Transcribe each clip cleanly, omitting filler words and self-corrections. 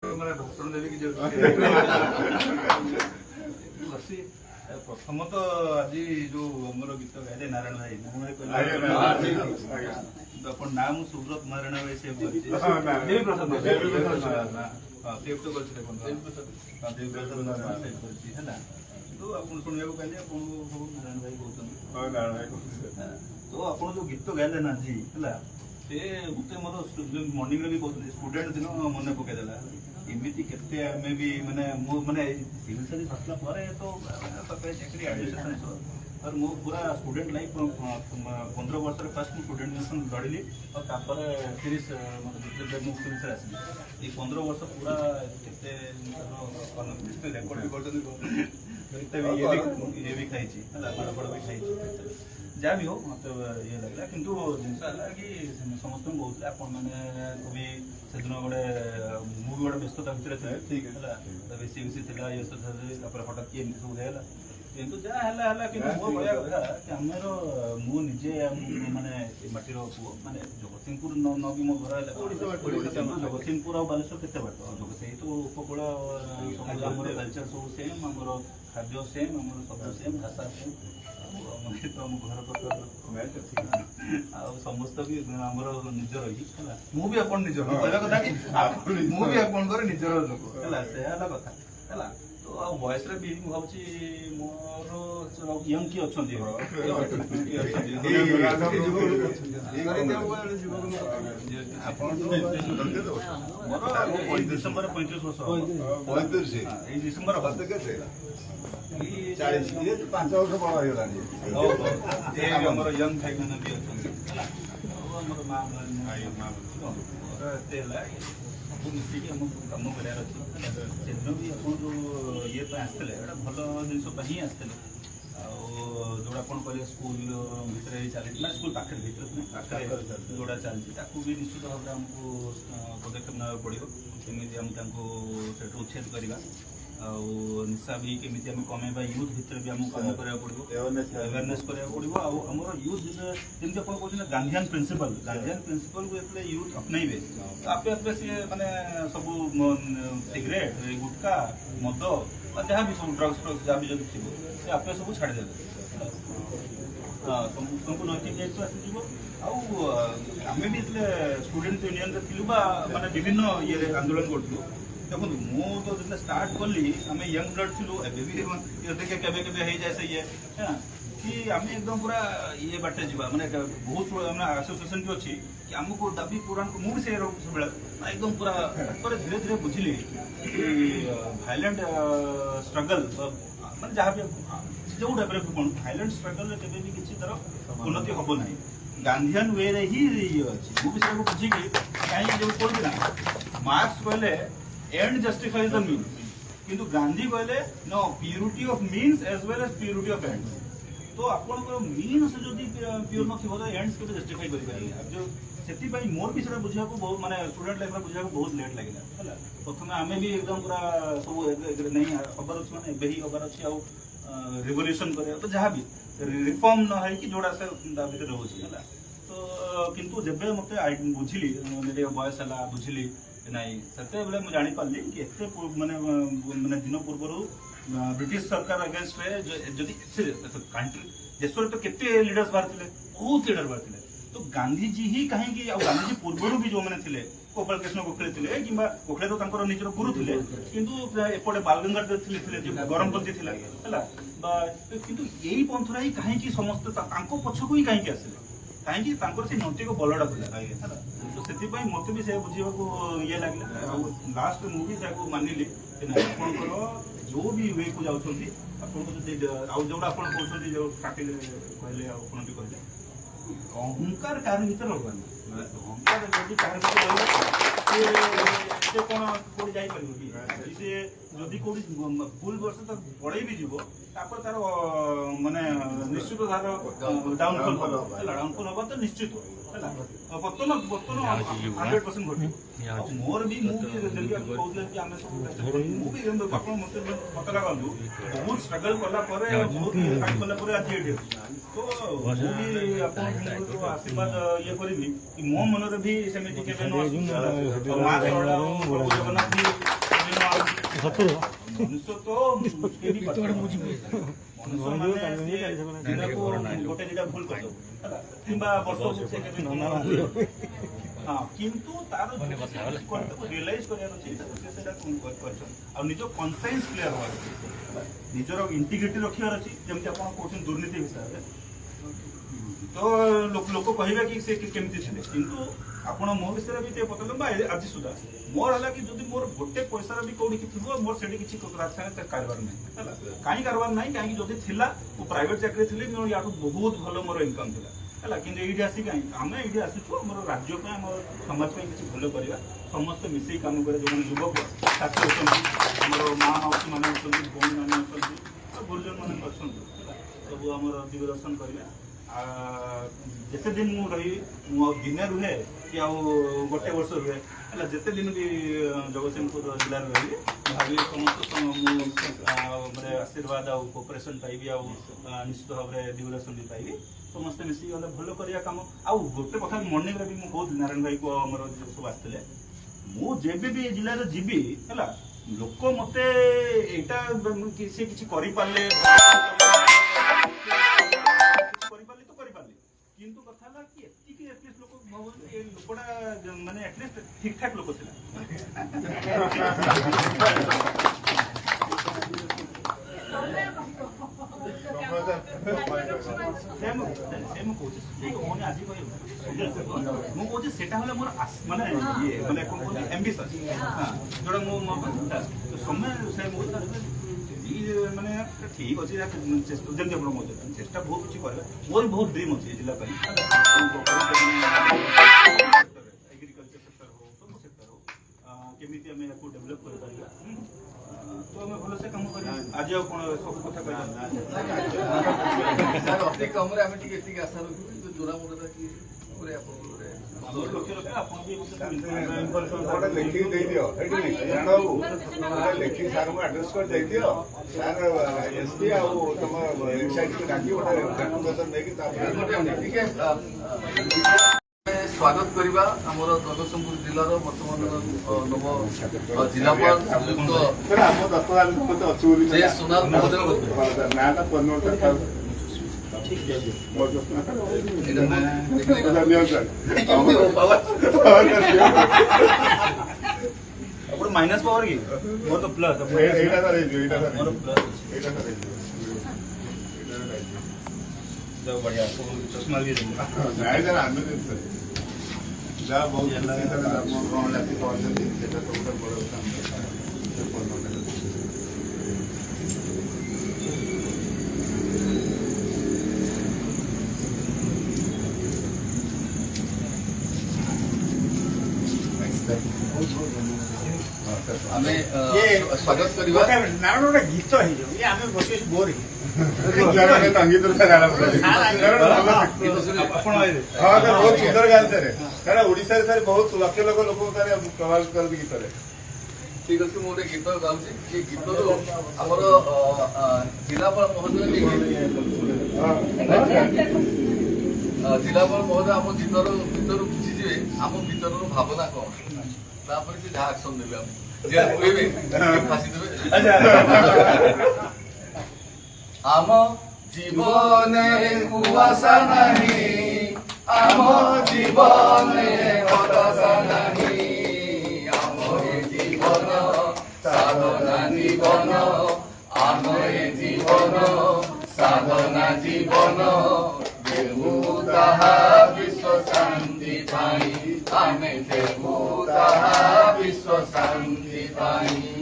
ମାନେ ଭାଷଣ ଦେବି କି ପ୍ରଥମ ତ ଆଜି ଯୋଉ ଆମର ଗୀତ ଗାଇଲେ ନାରାୟଣ ଭାଇ ଆପଣ ନା ମୁଁ ସୁବ୍ରତ ନାରାୟଣ ଭାଇ ସେଭ୍ କରିଛି ସେଭ୍ ତ କରିଥିଲେ କରିଛି ହେଲା କିନ୍ତୁ ଆପଣ ଶୁଣିବାକୁ ପାଇଲେ ଆପଣଙ୍କୁ ସବୁ ନାରାୟଣ ଭାଇ କହୁଛନ୍ତି ତ ଆପଣ ଯୋଉ ଗୀତ ଗାଇଲେ ନା ଆଜି ହେଲା ସେ ମତେ ମୋର ମର୍ଣ୍ଣିଂରେ ବି କହୁଥିଲି ଷ୍ଟୁଡେଣ୍ଟ ଦିନ ମନେ ପକେଇଦେଲା ଏମିତି କେତେ ଆମେ ବି ମାନେ ମୁଁ ମାନେ ସିଭିଲ ସର୍ଭିସ ଆସିଲା ପରେ ତ ଚାକିରି ଆଡମିନିଷ୍ଟ୍ରେସନ और मो पूरा स्टूडेंट लाइफ 15 वर्ष फर्स्ट मु स्टूडेंट नेशन लड़िली और तापर 30 मुख्य आसली ये 15 वर्ष पूरा केते रेकॉर्ड भी करते ये भी खाई बड़ भी खाई जहाँ भी हो मत ये लगला किंतु जिनस कि समस्त बहुत आपण मैंने भी से दिन गोटे मुझे गोटे व्यस्तता भितर ठीक है बेसी बेसी था ये हठात किए सब है किंतु जहाँ है कि मो कहया कथा कि आमर मु निजे माने माटीर माने जगतसिंहपुर न भी मो घर जगतसिंहपुर और बालेश्वर केते बाट से तो उपकूल आमर कल्चर सब सेम आमर खाद्य सेम आमर शब्द सेम भाषा सेम तो आम घर समस्त भी आमर निजर मु भी आप निजर कहवा कथा कि मु भी आपंकर निजर लोक है से कथा है तो बयस भी भावी मोर यंग किए अच्छा मोर डिसेम्बर 35 वर्ष डिसेम्बर 40 5 वर्ष बड़ा होगा यंग भाई मैंने भी अच्छा माँ मिसिकी आम कम करार अच्छे से दिन भी आप जो ये आसते भल जिन ही आसते जोड़ा आप कहे स्कूल भितर चली स्कूल पाखे भर जोड़ा चलती भी निश्चित भाव में आमको पदक्षेप ना पड़ो केमी आमको उच्छेद करवा निशा भी केमी आम कमेबा यूथ भितर भी आमको काम करा पड़ो अवेयरनेस करा पड़ो आमर यूथ जमी आप कहते गांधीआन प्रिंसिपल को ये यूथ अपनाइबे आपे आपे सी माने सब सिगरेट गुटखा मद जहाँ भी सब ड्रग्स जहाँ भी जब थी आपे सब छाड़देवे तुमको नैतिक दायित्व आसीज आम भी स्टूडेंट यूनियन माने विभिन्न ये आंदोलन करूँ देखो मु तो जो स्टार्ट कली आम यंग ब्लड थी देखे केवे जाए से ये कि आम एकदम पूरा ये बाटे जावा माने बहुत एसोसिएशन भी अच्छी कि आमको दाबी पुराण मुझे से एकदम पूरा धीरे धीरे बुझिली कि भाइलेंट स्ट्रगल माने जहाँ भी जो टाइप कौन भाइलेंट स्ट्रगल केवे भी किसी तरह उन्नति हम ना गांधीआन वे ही ये अच्छी मुझे बुझिकी कहीं जो कहते ना मार्क्स कहले एंड जस्टिफाइज द मीन्स किंतु गांधी कहले no purity of means as well as purity of ends तो आपंकर मीन्स जो प्योर नथिबो तो एंड्स के जस्टिफाई करि पारे जो सेति पई मोर भी सेटा बुझिया को बहुत माने स्टूडेंट लाइफ रे बुझिया को बहुत लेट लागिला हला प्रथमे आमे भी एकदम पूरा सब नहीं खबर अछि माने बेही खबर अछि आ रिवोल्यूशन करे तो जहां भी रिफॉर्म न है कि जोड़ा से दाबी रहउछि हला तो किंतु जेबे मते बुझिली मेरे बयस हला बुझिली नहीं से मुझे जानी पार्ली कि एत माने माने दिन पूर्व ब्रिटिश सरकार अगेंस्ट जदि कंट्री देश तो केते लीडर्स बाहर थे बहुत लीडर बाहर थे तो गांधी जी ही कहीं गांधी जी पूर्व भी जो मैंने थे गोपाल कृष्ण गोखले थे कि गोखले तो निजर गुरु थे किंतु एपटे बाल गंगाधर थे गरमपति थे किंतु यही पंथरा ही कहीं समस्त पछक ही कहीं आसिले कहीं से नैतिक बलटा था तो से मत भी से बुझा ये लगे लास्ट मुझे मानिली आपंकर जो भी वे को जाऊँगी जोड़ा आप कहते जो स्टार्टिंग कहले आप भी कहले अहंकार कार भर रहा अहंकार जब कार कौन कौट जापर कि जदि कौट भूल वर्ष तक बढ़े भी जीव तार माने निश्चित तार डाउनफॉल हम तो निश्चित बर्तन 100% घटे मोर भी कहते कि आम सब मत लगू बहुत स्ट्रगल कला बहुत कला आज ये तो मुझे आशीर्वाद ये करी कि मो मन भी सेमती जगन्नाथ भी ମନୁଷ୍ୟ ତ କେହି ଗୋଟେ ଦିଟା ଭୁଲ କରିଦେବ ହେଲା କିମ୍ବା ବର୍ଷକୁ ସେ କେବେ ହଁ କିନ୍ତୁ ତାର ରିୟଲାଇଜ କରିବାର ଅଛି ସେ ସେଇଟା କରିଛନ୍ତି ଆଉ ନିଜ କନସାଇନ୍ସ କ୍ଲିୟର ହବାର ଅଛି ନିଜର ଇଣ୍ଟିଗ୍ରିଟି ରଖିବାର ଅଛି ଯେମିତି ଆପଣ କହୁଛନ୍ତି ଦୁର୍ନୀତି ହିସାବରେ ତ ଲୋକ କହିବେ କି ସେ କେମିତି ଥିଲେ କିନ୍ତୁ ଆପଣ ମୋ ବିଷୟରେ ବି ଟିକେ ପଚାରିଲେ ବା ଆଜି ସୁଦ୍ଧା ମୋର ହେଲା କି ଯଦି ମୋର ଗୋଟେ ପଇସାର ବି କୋଉଠି ଥିବ ମୋର ସେଠି କିଛି ସାଙ୍ଗେ କାରବାର ନାହିଁ ହେଲା କାହିଁ କାରବାର ନାହିଁ କାହିଁକି ଯଦି ଥିଲା ମୁଁ ପ୍ରାଇଭେଟ ଚାକିରି ଥିଲି ମୋର ୟାଠୁ ବହୁତ ଭଲ ମୋର ଇନକମ୍ ଥିଲା ହେଲା କିନ୍ତୁ ଏଇଠି ଆସି କାହିଁକି ଆମେ ଏଇଠି ଆସିଛୁ ଆମର ରାଜ୍ୟ ପାଇଁ ଆମର ସମାଜ ପାଇଁ କିଛି ଭଲ କରିବା ସମସ୍ତେ ମିଶେଇ କାମ କରିବା ଯେଉଁମାନେ ଯୁବକ ଛାତ୍ର ଅଛନ୍ତି ଆମର ମା ମାଉସୀ ମାନେ ଅଛନ୍ତି ଭଉଣୀମାନେ ଅଛନ୍ତି ଆଉ ଗୁରୁଜନ ମାନେ ଅଛନ୍ତି ହେଲା ସବୁ ଆମର ଦିଗ ଦର୍ଶନ କରିବା ଯେତେ ଦିନ ମୁଁ ରହିବି ମୁଁ ଦିନେ ରୁହେ କି ଆଉ ଗୋଟେ ବର୍ଷ ରୁହେ ହେଲା ଯେତେ ଦିନ ବି ଜଗତସିଂହପୁର ଜିଲ୍ଲାରେ ରହିବି ଭାବିଲି ସମସ୍ତ ମୁଁ ମାନେ ଆଶୀର୍ବାଦ ଆଉ କୋପରେସନ୍ ପାଇବି ଆଉ ନିଶ୍ଚିତ ଭାବରେ ଦିଗଦର୍ଶନ ବି ପାଇବି ସମସ୍ତେ ମିଶିକି ଗଲେ ଭଲ କରିବା କାମ ଆଉ ଗୋଟେ କଥା ମର୍ଣ୍ଣିଂରେ ବି ମୁଁ କହୁଥିଲି ନାରାୟଣ ଭାଇକୁ ଆମର ସବୁ ଆସିଥିଲେ ମୁଁ ଯେବେ ବି ଏ ଜିଲ୍ଲାରେ ଯିବି ହେଲା ଲୋକ ମତେ ଏଇଟା ସେ କିଛି କରିପାରିଲେ কিন্তু কথা হলো কি এতিকি এটলিস্ট লোক ভাবুন এই লোকটা মানে এটলিস্ট ঠিকঠাক লোক ছিল ମୁଁ କହୁଛି ସେଟା ହলে ମୋର ମାନେ ଇଏ ମାନେ କଣ କହୁଛି ଆମ୍ବିସନ୍ ଯୋଉଟା ମୁଁ ସମୟ ସେ ମାନେ ଠିକ ଅଛି ଯେମିତି ଆପଣ କହୁଛନ୍ତି ଚେଷ୍ଟା ବହୁତ କିଛି କରିବା ମୋର ବହୁତ ଡ୍ରିମ୍ ଅଛି ଏ ଜିଲ୍ଲା ପାଇଁ ଏଗ୍ରିକଲଚର ସେକ୍ଟର ହଉ ସବୁ ସେକ୍ଟର ହଉ କେମିତି ଆମେ ୟାକୁ ଡେଭଲପ କରିପାରିବା ତ ଆମେ ଭଲସେ କାମ କରିବା ଆଜି ଆଉ କଣ ସବୁ କଥା କହିବା ଅତି କମରେ ଆମେ ଟିକେ ଏତିକି ଆଶା ରଖୁ ଯୋରା ମୋରା କି ଲେଖିକି ଦେଇଦିଅ ଏଠି ଲେଖିକି ସାର୍ଙ୍କୁ ଆଡ୍ରେସ୍ କରି ଦେଇଦିଅ ସାର୍ ଏସ୍ପି ଆଉ ତମ ୱେବସାଇଟ୍କୁ ଡାକି ଗୋଟେ ରେକମେଣ୍ଡେସନ୍ ନେଇକି ଟିକେ ସ୍ୱାଗତ କରିବା ଆମର ଜଗତସିଂହପୁର ଜିଲ୍ଲାର ବର୍ତ୍ତମାନ ନବ ଜିଲ୍ଲାପାଳ ସୁନାଲ ନାଁଟା ଆପଣ ମାଇନସ୍ ପାୱାର କି ମୋର ତ ପ୍ଲସ୍ ମୋର ପ୍ଲସ୍ ବଢିଆ ଚଷମା ବି ଯାହା ବହୁତ ପହଞ୍ଚନ୍ତି ସେଟା ତ ଗୋଟେ ବଡ଼ କଥା ଆମେ ସ୍ୱାଗତ କରିବା ନାରଣ ଗୋଟେ ଗୀତ ହେଇଯିବ ଇଏ ଆମେ ବସି ବୋର ବହୁତ ସୁନ୍ଦର ଗାଆନ୍ତି କାରଣ ଓଡିଶାରେ ସାର୍ ବହୁତ ଲକ୍ଷ ଲକ୍ଷ ଲୋକଙ୍କୁ ତାର ପ୍ରଭାବିତ କରନ୍ତି ଗୀତରେ ଠିକ ଅଛି ମୁଁ ଗୋଟେ ଗୀତ ଗାଉଛି ଏ ଗୀତରୁ ଆମର ଜିଲ୍ଲାପାଳ ମହୋଦୟ ଜିଲ୍ଲାପାଳ ମହୋଦୟ ଆମ ଭିତରୁ କିଛି ଯିବେ ଆମ ଭିତରର ଭାବନା କଣ ତାପରେ ସେ ଯାହା ଆକ୍ସନ ନେବେ ଆମେ କହିବେ ଫାସି ଦେବେ ଆମ ଜୀବନେ କୁଆଶା ନାହିଁ ଆମ ଜୀବନେ ହତାଶା ନାହିଁ ଆମ ଏ ଜୀବନ ସାଧନା ଜୀବନ ଆମ ଏ ଜୀବନ ସାଧନା ଜୀବନ ଦେବୁ ତାହା ବିଶ୍ୱ ଶାନ୍ତି ପାଇଁ ଆମେ ଦେବୁ ତାହା ବିଶ୍ୱ ଶାନ୍ତି ପାଇଁ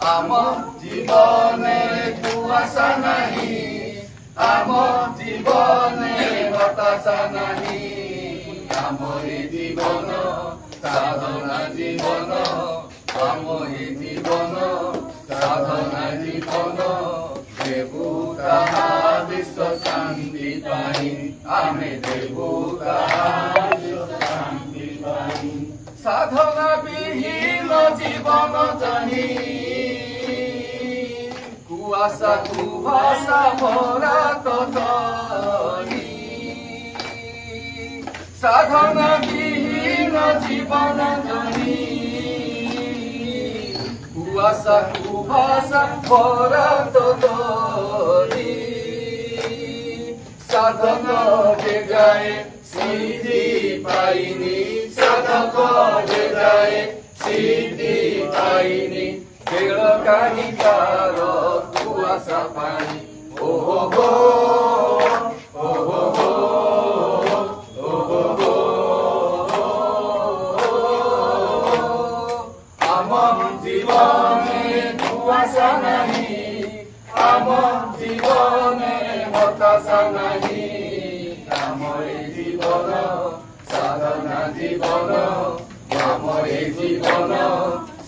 ଆମ ଜୀବନେ କୁଆଶା ନାହିଁ ଆମ ଜୀବନେ ହତାଶା ନାହିଁ ଆମ ଏ ଜୀବନ ସାଧନା ଜୀବନ ଆମ ଏ ଜୀବନ ସାଧନା ଜୀବନ ଦେବୁ ତାହା ବିଶ୍ୱ ଶାନ୍ତି ପାଇଁ ଆମେ ଦେବୁ ତାହା ବିଶ୍ୱ ଶାନ୍ତି ପାଇଁ ସାଧନା ବିହୀନ ଜୀବନ ଜାଣି কুয়াশা কুয়াশা ভরা তনি সাধনা বিহীন জীবন জনি କୁଆଶାକୁ ଭାଷା ଭରତ ଧରି ସାଧକ ଯେ ଯାଏ ସିଦ୍ଧି ପାଇନି ସାଧକ ଯେ ଯାଏ ସିଦ୍ଧି ପାଇନି ବେଳ କାହିଁ ତାର କୁଆଶା ପାଣି ଓହୋ ହୋ ଓହୋ ହୋ ଓହୋ ହୋ ଆମ ଜୀବନେ କୁଆଶା ନାହିଁ ଆମ ଜୀବନେ হতাশা নাহি আমার এই জীবন সাধনা জীবন আমার এই জীবন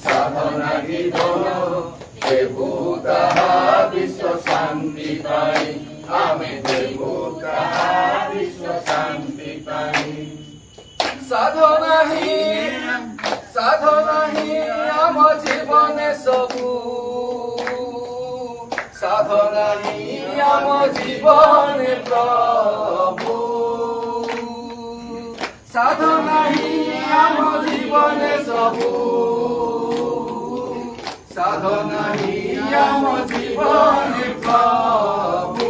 সাধনা জীবন দেবু তাহা বিশ্ব শান্তি পাই আমি দেবু তাহা বিশ্ব শান্তি পাই সাধনা হি আম জীবনে সবু সাধনা হি আম জীবনে প্রভু সাধনা হি আম জীবনে সবু সাধনা হি আম জীবনে প্রভু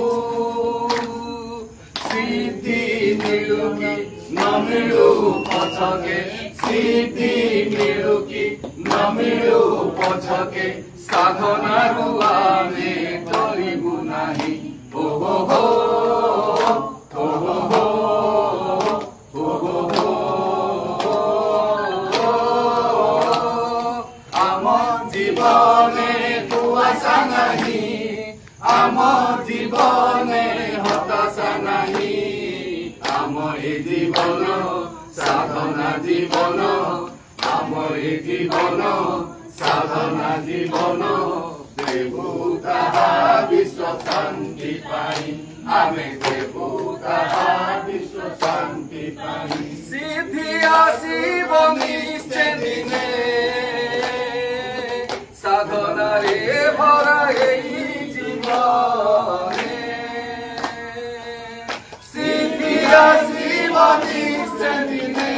সিদ্ধি মিলু কি ন মিলু পছকে সিদ্ধি মিলু কি ন মিলু পছকে সাধনারু আমি ডরিবু নাহি ওহো হো ওহো হো ওহো হো আম জীবনে কুয়াশা নাহি আম জীবনে হতাশা নাহি আম এই জীবন সাধনা জীবন আম এই জীবন সাধনা জীবন দেবু তাহা বিশ্ব শান্তি পাই আমি দেবু তাহা বিশ্ব শান্তি পাই সিদ্ধি আসিব নিশ্চে দিনে সাধনারে ভরা এই জীবনে সিদ্ধি আসিব নিশ্চে দিনে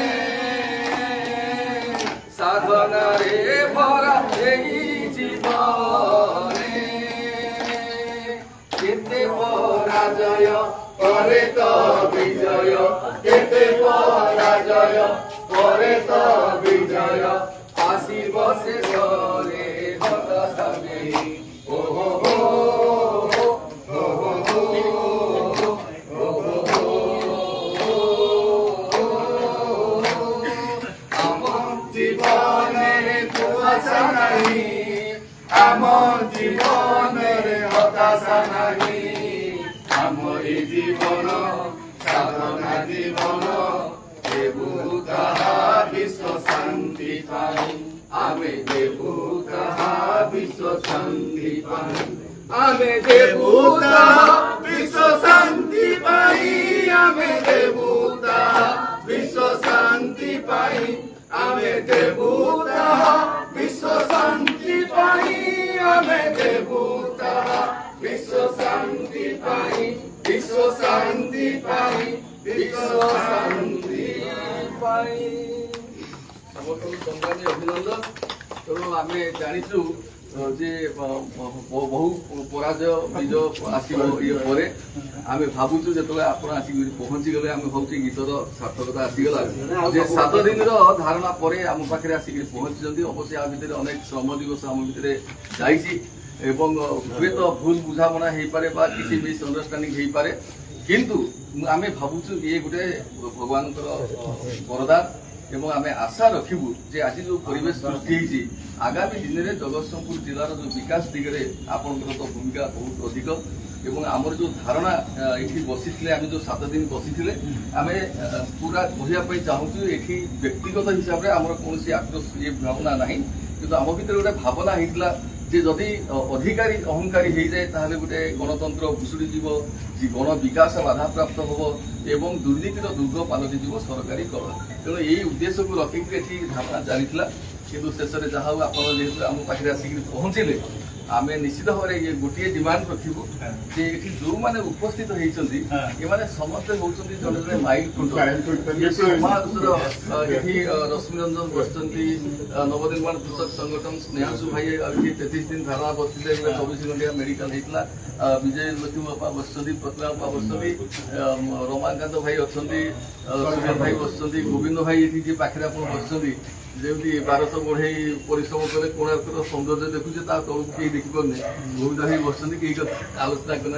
সাধনারে ভরা এই জীবনে কেতে পরাজয় করে তো বিজয় কেতে পরাজয় করে তো বিজয় আসিব শেষরে হতাশা নেই ওহো হো ওহো হো ওহো হো আমার জীবনের কুয়াশা নাই আমার জীবনের হতাশা নাই আমার জীবন সাধনা জীবন দেবু তাহা বিশ্ব শান্তি পাই আমি দেবু তাহা বিশ্ব শান্তি পাই আমি দেবু তাহা বিশ্ব শান্তি পাই আমি দেবু তাহা বিশ্ব শান্তি পাই আমি দেবু তাহা বিশ্ব শান্তি পাই আমি দেবু তাহা বিশ্ব শান্তি পাই বিশ্ব শান্তি পাই বিশ্ব শান্তি পাই ସମସ୍ତଙ୍କୁ ସଂଗ୍ରାମୀ ଅଭିନନ୍ଦନ ତେଣୁ ଆମେ ଜାଣିଛୁ ଯେ ବହୁ ପରାଜୟ ବିଜୟ ଆସିବ ଇଏ ପରେ ଆମେ ଭାବୁଛୁ ଯେତେବେଳେ ଆପଣ ଆସିକି ପହଞ୍ଚିଗଲେ ଆମେ ଭାବୁଛୁ ଗୀତର ସାର୍ଥକତା ଆସିଗଲା ଯେ 7 ଦିନର ଧାରଣା ପରେ ଆମ ପାଖରେ ଆସିକି ପହଞ୍ଚିଛନ୍ତି ଅବଶ୍ୟ ଆ ଭିତରେ ଅନେକ ଶ୍ରମ ଦିବସ ଆମ ଭିତରେ ଯାଇଛି ଏବଂ ହୁଏତ ଭୁଲ ବୁଝାମଣା ହେଇପାରେ ବା କିଛି ମିସ୍ ଅଣ୍ଡରଷ୍ଟାଣ୍ଡିଂ ହେଇପାରେ କିନ୍ତୁ ଆମେ ଭାବୁଛୁ ଇଏ ଗୋଟେ ଭଗବାନଙ୍କର ବରଦାନ এবং আমি আশা রাখবু যে আজ যে পরিবেশ সৃষ্টি হয়েছে আগামী দিনের জগতসিংহপুর জেলার যে বিকাশ দিগরে আপনার তো ভূমিকা বহুত অধিক এবং আমার যে ধারণা এটি বসিলে আমি যে 7 দিন বসিলে আমি পুরা কহিবা চাহুছু এটি ব্যক্তিগত হিসাবে আমার কোণী আক্রোশ ইয়ে ভাবনা না কিন্তু আমার ভিতরে গোটে ভাবনা হয়েছিল যে যদি অধিকারী অহংকারী হয়ে যায় তাহলে গোটে গণতন্ত্র ভুষুড়ি যাব গণ বিকাশ বাধাপ্রাপ্ত হব এবং দুর্নীতির দুর্গ পালটি যাব সরকারীকরণ তেমন এই উদ্দেশ্যকে রক্ষিকি এটি ধারণা চালিলা কিন্তু শেষে যা হোক আপনার যেহেতু আম পাখে আসিকি পৌঁছলে आमे निश्चित भाव में गोटे डिमांड रखिबु जे एठी जो माने उपस्थित होइचंदी एमाने समस्त होउचंदी जने माइल कुंड ये समाजर एठी रश्मि रंजन बसचंदी नवनिर्माण कृषक संगठन स्नेहासु भाई एठी 33 दिन धारणा बसते 24 घंटा मेडिकल हेतला विजय लक्ष्मी बापा बसचंदी प्रतिमा बापा बसचंदी रमाकांत भाई अछंदी सुरेश भाई बसचंदी गोविंद भाई एठी जे पाखरे आपण बसचंदी जेमती 1200 बढ़ई परिश्रम कले कोणार्कर सौंदर्य देखुचे ता तळु केही देखि परने गोविंद भाई बसचंदी केही आलोचना करना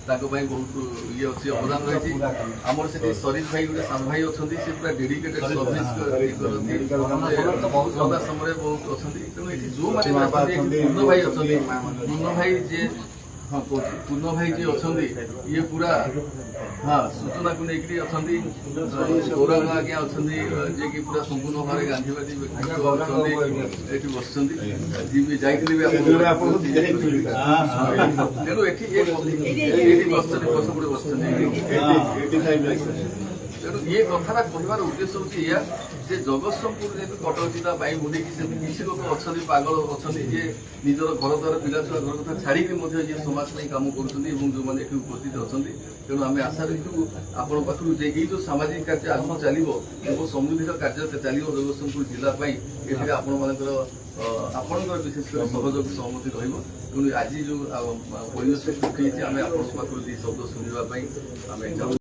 ताको भाई बहुत ये अच्छी अवदान रही आमर से सरीश भाई गोटे साम भाई अच्छा से पूरा डेडिकेटेड सर्विस बहुत समय बहुत अच्छा तेणु ये जो मैंने पूर्ण भाई अच्छा पूर्ण भाई जे हाँ कौन पूर्ण भाई जी अच्छा ये पूरा हाँ सूचना को लेकर अच्छा गौरव आज्ञा अच्छा जे कि पूरा संपूर्ण भाव गांधीवादी व्यक्ति बस तेणु ये कथा कहबार उद्देश्य हूँ या जगतसिंहपुर जैसे कटक जिला बाई मुड़ी किसी लोग अच्छा पागल अच्छा जे निजर घर द्वार पिला छुआ घर कथा छाड़ी समाज कम कर जो मैंने उपस्थित अच्छा तेणु आम आशा रखू आपण पाखु जो सामाजिक कार्य आगू चलो समृद्धि कार्य चलो जगतसिंहपुर जिलापाई ये आपण विशेषकर सहयोग सहमति रही आज जो परिवेश आम आप शब्द शुणापी आम